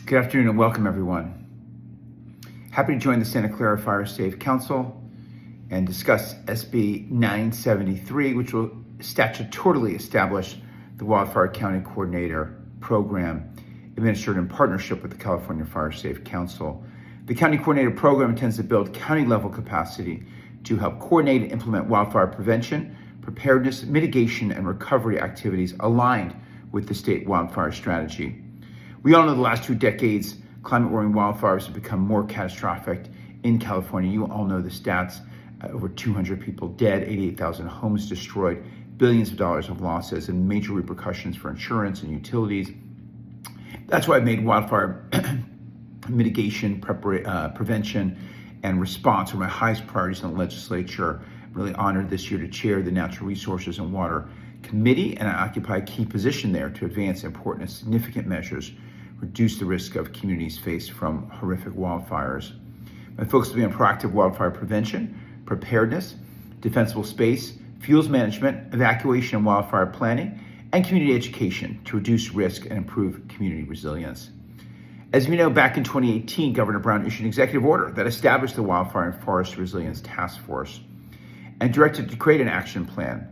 Good afternoon and welcome, everyone. Happy to join the Santa Clara Fire Safe Council and discuss SB 973, which will statutorily establish the Wildfire County Coordinator Program administered in partnership with the California Fire Safe Council. The County Coordinator Program intends to build county-level capacity to help coordinate and implement wildfire prevention, preparedness, mitigation, and recovery activities aligned with the state wildfire strategy. We all know the last 2 decades, climate-warming wildfires have become more catastrophic in California. You all know the stats, over 200 people dead, 88,000 homes destroyed, billions of dollars of losses, and major repercussions for insurance and utilities. That's why I've made wildfire mitigation, prevention, and response one of my highest priorities in the legislature. I'm really honored this year to chair the Natural Resources and Water Committee, and I occupy a key position there to advance important and significant measures, reduce the risk of communities faced from horrific wildfires. My focus will be on proactive wildfire prevention, preparedness, defensible space, fuels management, evacuation and wildfire planning, and community education to reduce risk and improve community resilience. As we know, back in 2018, Governor Brown issued an executive order that established the Wildfire and Forest Resilience Task Force and directed to create an action plan.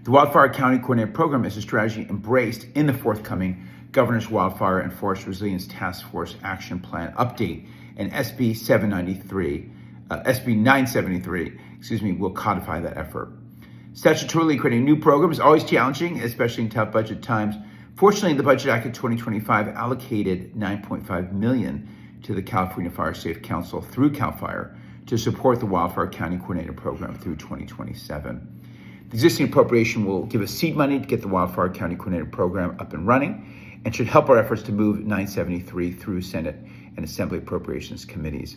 The Wildfire County Coordinator Program is a strategy embraced in the forthcoming Governor's Wildfire and Forest Resilience Task Force Action Plan update, and SB 973, will codify that effort. Statutorily creating a new program is always challenging, especially in tough budget times. Fortunately, the Budget Act of 2025 allocated $9.5 million to the California Fire Safe Council through CAL FIRE to support the Wildfire County Coordinator Program through 2027. The existing appropriation will give us seed money to get the Wildfire County Coordinator Program up and running and should help our efforts to move 973 through Senate and Assembly Appropriations Committees.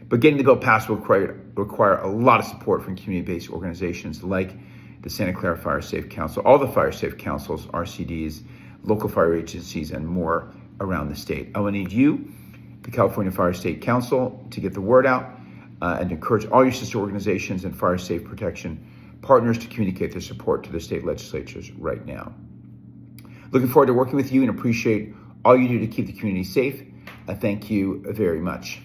But getting the bill passed will require a lot of support from community-based organizations like the Santa Clara Fire Safe Council, all the fire safe councils, RCDs, local fire agencies, and more around the state. I will need you, the California Fire State Council, to get the word out and encourage all your sister organizations and fire safe protection partners to communicate their support to the state legislatures right now. Looking forward to working with you and appreciate all you do to keep the community safe. Thank you very much.